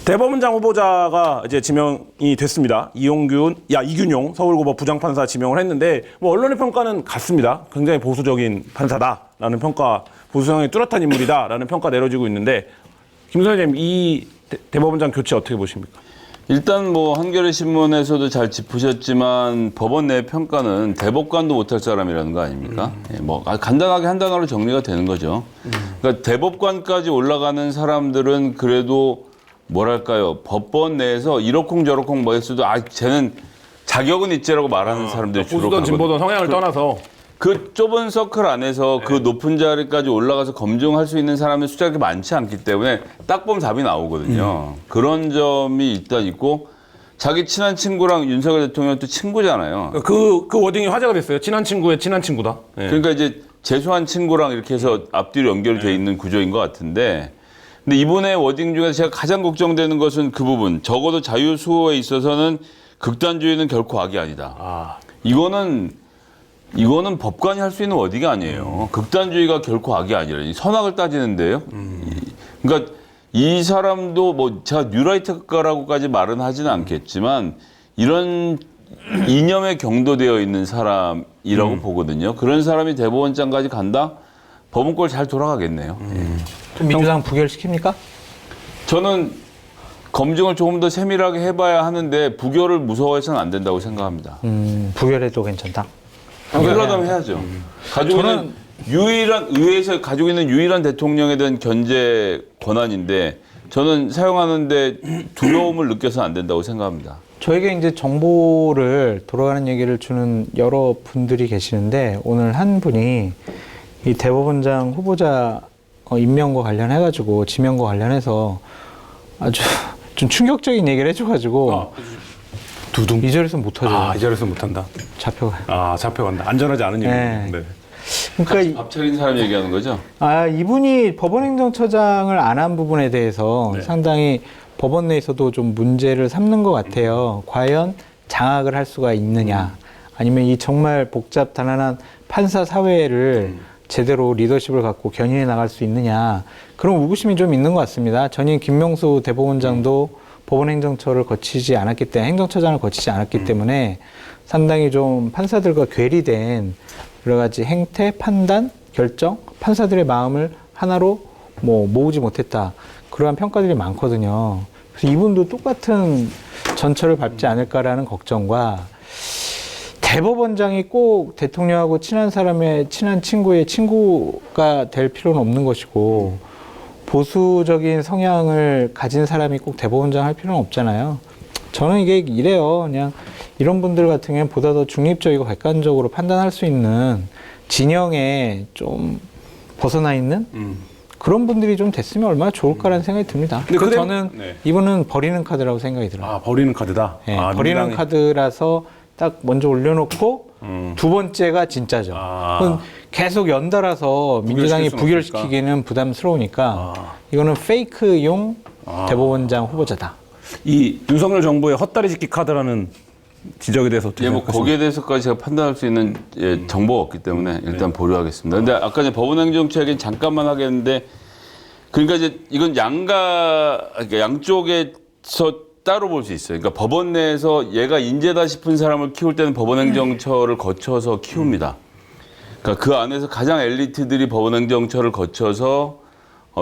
대법원장 후보자가 이제 지명이 됐습니다. 이균용 서울고법 부장판사 지명을 했는데 뭐 언론의 평가는 같습니다. 굉장히 보수적인 판사다라는 평가, 보수 성향이 뚜렷한 인물이다라는 평가 내려지고 있는데 김 선생님 이 대법원장 교체 어떻게 보십니까? 일단 뭐 한겨레 신문에서도 잘 짚으셨지만 법원 내 평가는 대법관도 못할 사람이라는 거 아닙니까? 예, 뭐 간단하게 한 단어로 정리가 되는 거죠. 그러니까 대법관까지 올라가는 사람들은 그래도 뭐랄까요, 법원 내에서 이러쿵저러쿵 뭐 했어도 쟤는 자격은 있지라고 말하는 사람들이 주로 보수든 진보든 성향을 떠나서 그 좁은 서클 안에서 그 높은 자리까지 올라가서 검증할 수 있는 사람의 숫자가 그렇게 많지 않기 때문에 딱 보면 답이 나오거든요. 그런 점이 일단 있고, 자기 친한 친구랑 윤석열 대통령도 친구잖아요. 그 워딩이 화제가 됐어요. 친한 친구의 친한 친구다. 네. 그러니까 이제 재수한 친구랑 이렇게 해서 앞뒤로 연결이 돼 있는 구조인 것 같은데, 근데 이분의 워딩 중에서 제가 가장 걱정되는 것은 그 부분. 적어도 자유수호에 있어서는 극단주의는 결코 악이 아니다. 이거는 법관이 할 수 있는 워딩이 아니에요. 극단주의가 결코 악이 아니라 선악을 따지는데요. 그러니까 이 사람도 뭐 제가 뉴라이트가라고까지 말은 하지는 않겠지만 이런 이념에 경도되어 있는 사람이라고 보거든요. 그런 사람이 대법원장까지 간다? 법원권 잘 돌아가겠네요. 민주당 부결시킵니까? 저는 검증을 조금 더 세밀하게 해봐야 하는데 부결을 무서워해서는 안 된다고 생각합니다. 부결해도 괜찮다. 부결하다면 해야죠. 가지고 있는 의회에서 가지고 있는 유일한 대통령에 대한 견제 권한인데 저는 사용하는데 두려움을 느껴서는 안 된다고 생각합니다. 저에게 이제 정보를 돌아가는 얘기를 주는 여러 분들이 계시는데 오늘 한 분이 이 대법원장 후보자 임명과 관련해가지고 지명과 관련해서 아주 좀 충격적인 얘기를 해줘가지고 두둥. 이 자리에서 못하죠. 이 자리에서 못한다. 잡혀가요. 잡혀간다. 안전하지 않은 얘기예요. 네. 그러니까 밥 차린 사람 얘기하는 거죠? 이분이 법원행정처장을 안 한 부분에 대해서 상당히 법원 내에서도 좀 문제를 삼는 것 같아요. 과연 장악을 할 수가 있느냐, 아니면 이 정말 복잡 단단한 판사 사회를 제대로 리더십을 갖고 견인해 나갈 수 있느냐, 그런 의구심이 좀 있는 것 같습니다. 전임 김명수 대법원장도 법원행정처를 거치지 않았기 때문에, 행정처장을 거치지 않았기 때문에 상당히 좀 판사들과 괴리된 여러 가지 행태, 판단, 결정, 판사들의 마음을 하나로 모으지 못했다. 그러한 평가들이 많거든요. 그래서 이분도 똑같은 전철을 밟지 않을까라는 걱정과, 대법원장이 꼭 대통령하고 친한 사람의 친한 친구의 친구가 될 필요는 없는 것이고, 보수적인 성향을 가진 사람이 꼭 대법원장 할 필요는 없잖아요. 저는 이게 이래요. 그냥 이런 분들 같은 경우는 보다 더 중립적이고 객관적으로 판단할 수 있는 진영에 좀 벗어나 있는 그런 분들이 좀 됐으면 얼마나 좋을까라는 생각이 듭니다. 그래서 저는 이분은 버리는 카드라고 생각이 들어요. 버리는 카드다? 네, 버리는 카드라서 딱 먼저 올려놓고 두 번째가 진짜죠. 그건 계속 연달아서 민주당이 부결시키기는 부담스러우니까 이거는 페이크용 대법원장 후보자다. 이 윤석열 정부의 헛다리 짚기 카드라는 지적에 대해서 어떻게 생각하십니까? 거기에 대해서까지 제가 판단할 수 있는 정보가 없기 때문에 일단 보류하겠습니다. 근데 아까 이제 법원행정처 얘기는 잠깐만 하겠는데, 그러니까 이제 이건 양쪽에서 따로 볼 수 있어요. 그러니까 법원 내에서 얘가 인재다 싶은 사람을 키울 때는 법원행정처를 거쳐서 키웁니다. 그러니까 그 안에서 가장 엘리트들이 법원행정처를 거쳐서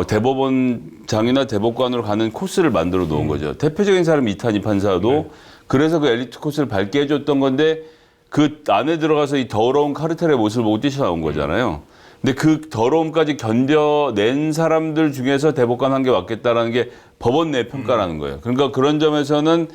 대법원장이나 대법관으로 가는 코스를 만들어 놓은 거죠. 대표적인 사람이 이탄희 판사도 그래서 그 엘리트 코스를 밟게 해줬던 건데, 그 안에 들어가서 이 더러운 카르텔의 모습을 보고 뛰쳐나온 거잖아요. 근데 그 더러움까지 견뎌낸 사람들 중에서 대법관 한 게 왔겠다라는 게 법원 내 평가라는 거예요. 그러니까 그런 점에서는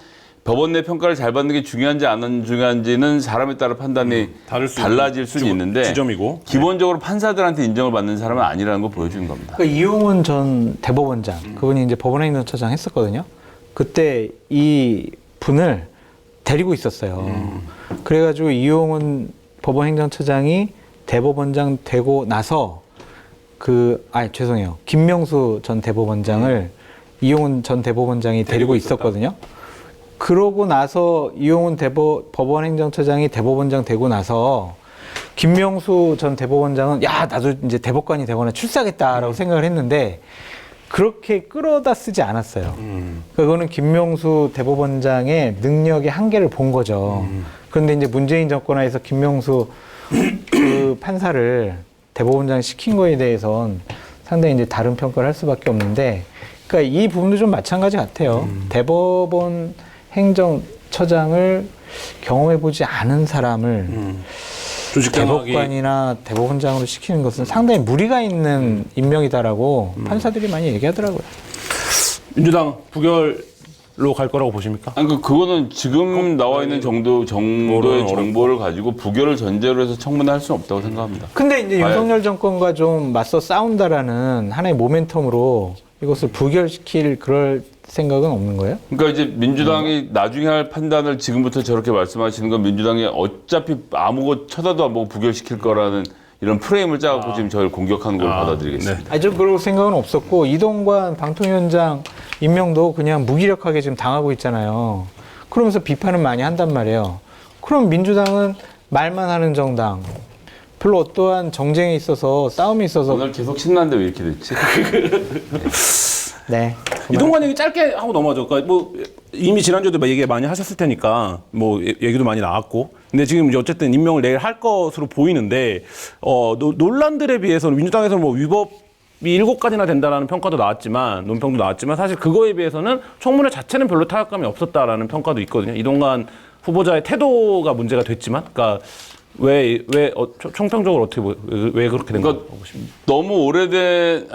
법원 내 평가를 잘 받는 게 중요한지 안 중요한지는 사람에 따라 판단이 달라질 수는 있는데, 지점이고 기본적으로 판사들한테 인정을 받는 사람은 아니라는 걸 보여주는 겁니다. 그러니까 이용훈 전 대법원장, 그분이 이제 법원행정처장 했었거든요. 그때 이 분을 데리고 있었어요. 그래가지고 이용훈 법원행정처장이 대법원장 되고 나서 죄송해요. 김명수 전 대법원장을 이용훈 전 대법원장이 데리고 있었거든요. 그러고 나서 이용훈 법원행정처장이 대법원장 되고 나서 김명수 전 대법원장은 나도 이제 대법관이 되거나 출세하겠다라고 생각을 했는데, 그렇게 끌어다 쓰지 않았어요. 그거는 김명수 대법원장의 능력의 한계를 본 거죠. 그런데 이제 문재인 정권하에서 김명수 그 판사를 대법원장 시킨 거에 대해서는 상당히 이제 다른 평가를 할 수밖에 없는데, 그러니까 이 부분도 좀 마찬가지 같아요. 대법원 행정처장을 경험해보지 않은 사람을 대법관이나 대법원장으로 시키는 것은 상당히 무리가 있는 임명이다라고 판사들이 많이 얘기하더라고요. 민주당 부결로 갈 거라고 보십니까? 아니, 그거는 지금 나와 있는 정도의 정보를 가지고 부결을 전제로 해서 청문회 할 수는 없다고 생각합니다. 근데 이제 윤석열 정권과 좀 맞서 싸운다라는 하나의 모멘텀으로 이것을 부결시킬 그럴 생각은 없는 거예요? 그러니까 이제 민주당이 나중에 할 판단을 지금부터 저렇게 말씀하시는 건 민주당이 어차피 아무것 쳐다도 안 보고 부결시킬 거라는 이런 프레임을 짜갖고 지금 저를 공격하는 걸 받아들이겠습니다. 아니, 저 그럴 생각은 없었고, 이동관 방통위원장 임명도 그냥 무기력하게 지금 당하고 있잖아요. 그러면서 비판은 많이 한단 말이에요. 그럼 민주당은 말만 하는 정당, 별로 어떠한 정쟁에 있어서, 싸움에 있어서. 오늘 계속 신나는데 왜 이렇게 됐지? 네. 이동관 얘기 짧게 하고 넘어가죠. 그러니까 뭐 이미 지난주에도 얘기 많이 하셨을 테니까 뭐 얘기도 많이 나왔고. 근데 지금 이제 어쨌든 임명을 내일 할 것으로 보이는데 논란들에 비해서는 민주당에서는 뭐 위법이 7가지나 된다라는 평가도 나왔지만, 논평도 나왔지만, 사실 그거에 비해서는 청문회 자체는 별로 타격감이 없었다라는 평가도 있거든요. 이동관 후보자의 태도가 문제가 됐지만, 그러니까 총평적으로 어떻게 왜 그렇게 된 거라고 보십니까? 너무 오래된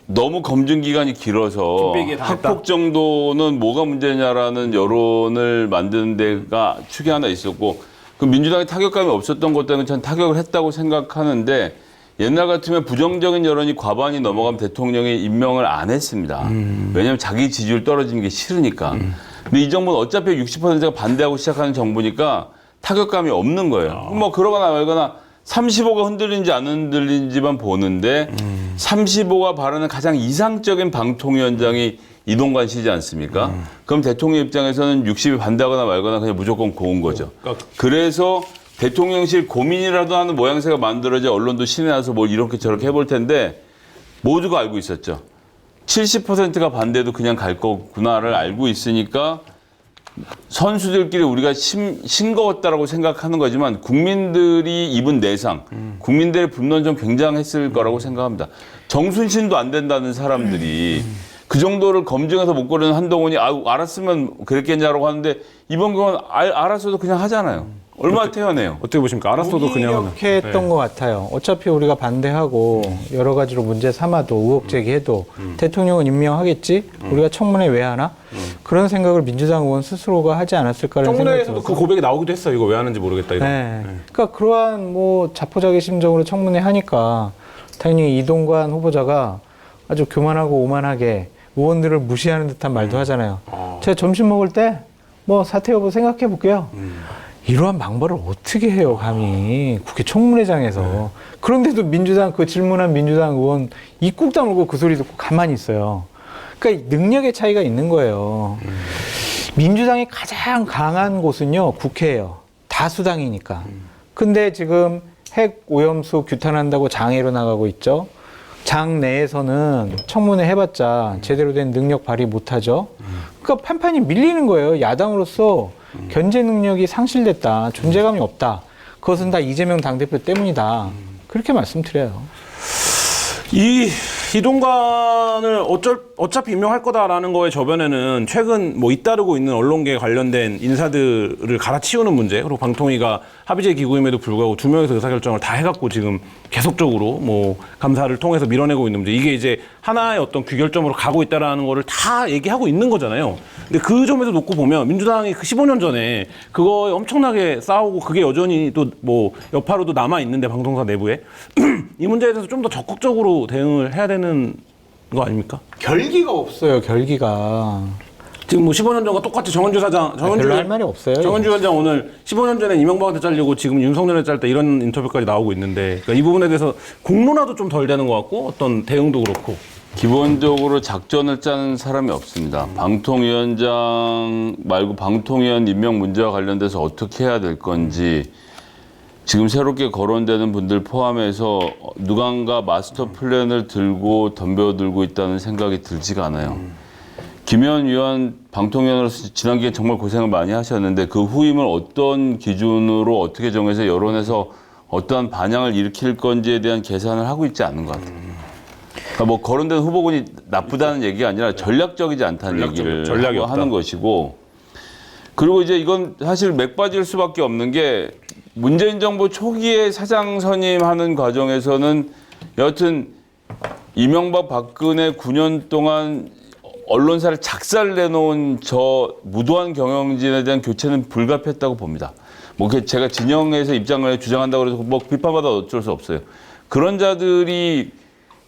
너무 검증 기간이 길어서 학폭 정도는 뭐가 문제냐라는 여론을 만드는 데가 축이 하나 있었고, 그 민주당이 타격감이 없었던 것 때문에 전 타격을 했다고 생각하는데, 옛날 같으면 부정적인 여론이 과반이 넘어가면 대통령이 임명을 안 했습니다. 왜냐하면 자기 지지율 떨어지는 게 싫으니까. 근데 이 정부는 어차피 60%가 반대하고 시작하는 정부니까 타격감이 없는 거예요. 뭐 그러거나 말거나 35가 흔들리는지 안 흔들리는지만 보는데 35가 바라는 가장 이상적인 방통위원장이 이동관 씨지 않습니까? 그럼 대통령 입장에서는 60이 반대하거나 말거나 그냥 무조건 고운 거죠. 그래서 대통령실 고민이라도 하는 모양새가 만들어져 언론도 신이 나서 뭘 이렇게 저렇게 해볼 텐데 모두가 알고 있었죠. 70%가 반대도 그냥 갈 거구나를 알고 있으니까 선수들끼리 우리가 싱거웠다라고 생각하는 거지만 국민들이 입은 내상, 국민들의 분노는 좀 굉장했을 거라고 생각합니다. 정순신도 안 된다는 사람들이 그 정도를 검증해서 못 고르는 한동훈이 알았으면 그랬겠냐라고 하는데 이번 경우는 알았어도 그냥 하잖아요. 얼마나 태연해요. 어떻게 보십니까? 알았어도 그냥 이렇게 했던 것 같아요. 어차피 우리가 반대하고 여러 가지로 문제 삼아도 의혹 제기해도 대통령은 임명하겠지? 우리가 청문회 왜 하나? 그런 생각을 민주당 의원 스스로가 하지 않았을까라는 생각이 청문회에서도 들어서. 그 고백이 나오기도 했어요. 이거 왜 하는지 모르겠다. 이런. 네. 그러니까 그러한 뭐 자포자기 심정으로 청문회 하니까 당연히 이동관 후보자가 아주 교만하고 오만하게 의원들을 무시하는 듯한 말도 하잖아요. 제가 점심 먹을 때 뭐 사퇴 여부 생각해 볼게요. 이러한 망발을 어떻게 해요, 감히. 국회 청문회장에서. 그런데도 민주당, 그 질문한 민주당 의원 입 꾹 다물고 그 소리 듣고 가만히 있어요. 그러니까 능력의 차이가 있는 거예요. 민주당이 가장 강한 곳은요, 국회예요. 다수당이니까. 근데 지금 핵 오염수 규탄한다고 장애로 나가고 있죠. 장 내에서는 청문회 해봤자 제대로 된 능력 발휘 못하죠. 그러니까 판판이 밀리는 거예요. 야당으로서 견제 능력이 상실됐다. 존재감이 없다. 그것은 다 이재명 당대표 때문이다. 그렇게 말씀드려요. 이동관을 어차피 임명할 거다라는 거에 저변에는 최근 뭐 잇따르고 있는 언론계 관련된 인사들을 갈아치우는 문제, 그리고 방통위가 합의제 기구임에도 불구하고 2명에서 의사결정을 다 해갖고 지금 계속적으로 뭐 감사를 통해서 밀어내고 있는 문제, 이게 이제 하나의 어떤 귀결점으로 가고 있다라는 거를 다 얘기하고 있는 거잖아요. 근데 그 점에서 놓고 보면 민주당이 그 15년 전에 그거에 엄청나게 싸우고 그게 여전히 또 뭐 여파로도 남아 있는데 방송사 내부에 이 문제에 대해서 좀 더 적극적으로 대응을 해야 되는 거 아닙니까? 결기가 없어요, 결기가. 지금 뭐 15년 전과 똑같이 정은주 사장, 별로 할 말이 없어요. 정은주 위원장 오늘 15년 전에 이명박한테 잘리고 지금 윤석열한테 잘렸다 이런 인터뷰까지 나오고 있는데, 그러니까 이 부분에 대해서 공론화도 좀 덜 되는 것 같고 어떤 대응도 그렇고. 기본적으로 작전을 짜는 사람이 없습니다. 방통위원장 말고 방통위원 임명 문제와 관련돼서 어떻게 해야 될 건지 지금 새롭게 거론되는 분들 포함해서 누군가 마스터 플랜을 들고 덤벼들고 있다는 생각이 들지가 않아요. 김현 위원 방통위원으로서 지난 기간 정말 고생을 많이 하셨는데 그 후임을 어떤 기준으로 어떻게 정해서 여론에서 어떠한 반향을 일으킬 건지에 대한 계산을 하고 있지 않는 것 같아요. 그러니까 뭐 거론된 후보군이 나쁘다는 얘기가 아니라 전략적이지 않다는 얘기를 전략이 없다. 하는 것이고, 그리고 이제 이건 사실 맥빠질 수밖에 없는 게 문재인 정부 초기에 사장 선임하는 과정에서는 여하튼 이명박 박근혜 9년 동안 언론사를 작살내놓은 저 무도한 경영진에 대한 교체는 불가피했다고 봅니다. 뭐 제가 진영에서 입장을 주장한다고 해서 뭐 비판받아 어쩔 수 없어요. 그런 자들이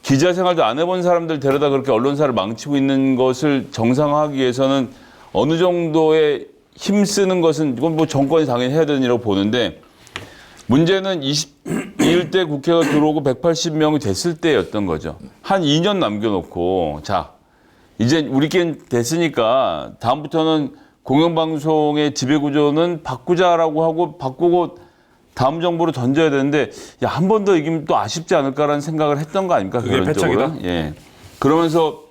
기자 생활도 안 해본 사람들 데려다 그렇게 언론사를 망치고 있는 것을 정상화하기 위해서는 어느 정도의 힘쓰는 것은 이건 뭐 정권이 당연히 해야 되는 일이라고 보는데, 문제는 21대 국회가 들어오고 180명이 됐을 때였던 거죠. 한 2년 남겨놓고 자 이제 우리끼리 됐으니까 다음부터는 공영방송의 지배구조는 바꾸자라고 하고 바꾸고 다음 정부로 던져야 되는데, 야, 한 번 더 이기면 또 아쉽지 않을까라는 생각을 했던 거 아닙니까? 그게 패착이다? 예. 그러면서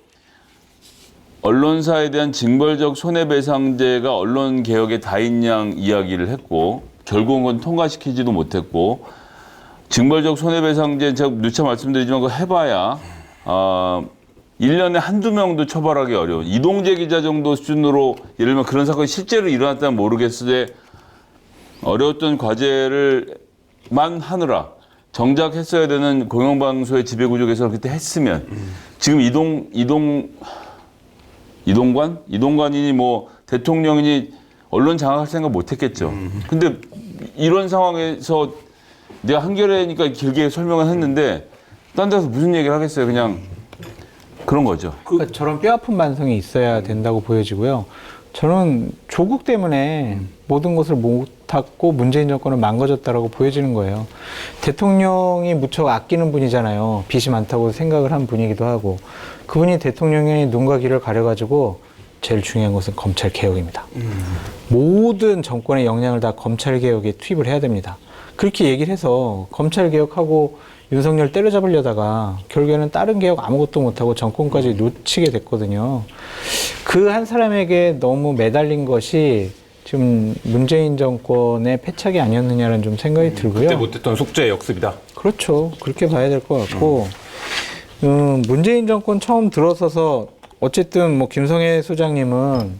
언론사에 대한 징벌적 손해배상제가 언론개혁의 다인양 이야기를 했고 결국은 그건 통과시키지도 못했고, 징벌적 손해배상제 제가 누차 말씀드리지만 그거 해봐야 1년에 한두 명도 처벌하기 어려운 이동재 기자 정도 수준으로 예를 들면 그런 사건이 실제로 일어났다면 모르겠으되 어려웠던 과제를만 하느라 정작 했어야 되는 공영방송의 지배구조 개선을 그때 했으면 지금 이동관이니 뭐 대통령이니 언론 장악할 생각 못 했겠죠. 근데 이런 상황에서 내가 한겨레니까 길게 설명을 했는데 딴 데서 무슨 얘기를 하겠어요. 그냥 그런 거죠. 그러니까 저런 뼈아픈 반성이 있어야 된다고 보여지고요. 저는 조국 때문에 모든 것을 못하고 문재인 정권은 망가졌다라고 보여지는 거예요. 대통령이 무척 아끼는 분이잖아요. 빚이 많다고 생각을 한 분이기도 하고, 그분이 대통령의 눈과 귀를 가려가지고 제일 중요한 것은 검찰 개혁입니다. 모든 정권의 역량을 다 검찰 개혁에 투입을 해야 됩니다. 그렇게 얘기를 해서 검찰 개혁하고 윤석열 때려잡으려다가 결국에는 다른 개혁 아무것도 못하고 정권까지 놓치게 됐거든요. 그 한 사람에게 너무 매달린 것이 지금 문재인 정권의 패착이 아니었느냐는 좀 생각이 들고요. 그때 못했던 숙제 역습이다. 그렇죠. 그렇게 봐야 될 것 같고, 문재인 정권 처음 들어서서 어쨌든 뭐 김성애 소장님은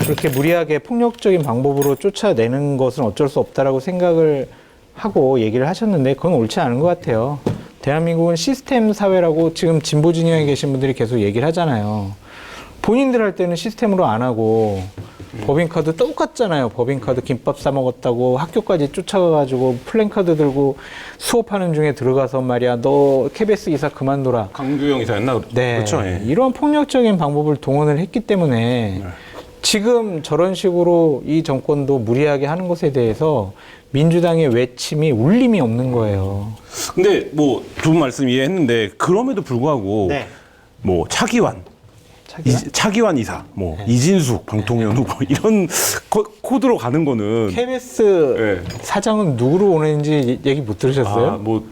그렇게 무리하게 폭력적인 방법으로 쫓아내는 것은 어쩔 수 없다라고 생각을 하고 얘기를 하셨는데 그건 옳지 않은 것 같아요. 대한민국은 시스템 사회라고 지금 진보 진영에 계신 분들이 계속 얘기를 하잖아요. 본인들 할 때는 시스템으로 안 하고 법인카드 똑같잖아요. 법인카드 김밥 싸 먹었다고 학교까지 쫓아가가지고 플랜카드 들고 수업하는 중에 들어가서 말이야, 너 KBS 이사 그만둬라. 강규영 이사였나? 네. 그렇죠. 예. 이런 폭력적인 방법을 동원을 했기 때문에 지금 저런 식으로 이 정권도 무리하게 하는 것에 대해서 민주당의 외침이 울림이 없는 거예요. 근데 뭐 두 분 말씀 이해했는데 그럼에도 불구하고 네. 뭐 차기환 이사, 뭐 이진숙 방통위원 후보 이런 코드로 가는 거는 KBS 사장은 누구로 오는지 얘기 못 들으셨어요? 뭐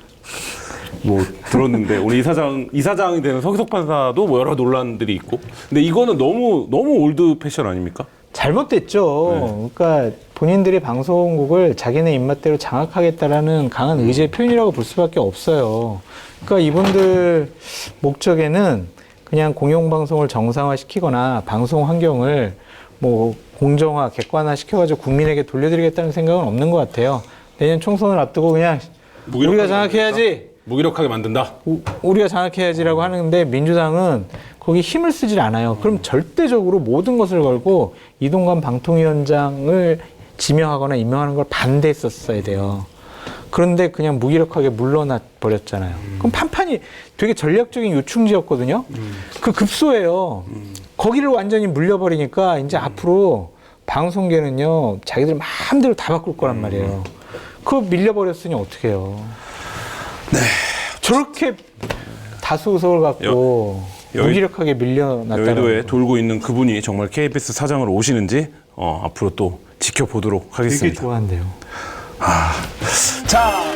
들었는데 우리 이사장이 되는 서기석 판사도 뭐 여러 논란들이 있고, 근데 이거는 너무 올드 패션 아닙니까? 잘못됐죠. 그러니까 본인들이 방송국을 자기네 입맛대로 장악하겠다라는 강한 의지의 표현이라고 볼 수밖에 없어요. 그러니까 이분들 목적에는 그냥 공영방송을 정상화시키거나 방송 환경을 뭐 공정화, 객관화 시켜가지고 국민에게 돌려드리겠다는 생각은 없는 것 같아요. 내년 총선을 앞두고 그냥 우리가 장악해야지. 무기력하게 만든다. 우리가 장악해야지라고 하는데 민주당은 거기 힘을 쓰질 않아요. 그럼 절대적으로 모든 것을 걸고 이동관 방통위원장을 지명하거나 임명하는 걸 반대했었어야 돼요. 그런데 그냥 무기력하게 물러나 버렸잖아요. 그럼 판판이 되게 전략적인 요충지였거든요. 그 급소예요. 거기를 완전히 물려버리니까 이제 앞으로 방송계는요, 자기들 마음대로 다 바꿀 거란 말이에요. 그거 밀려버렸으니 어떡해요. 네. 저렇게 다수 의석을 갖고 무기력하게 밀려났다는 여의도에 돌고 있는 그분이 정말 KBS 사장으로 오시는지 앞으로 또 지켜보도록 하겠습니다. 되게 좋아한대요. 자, 자,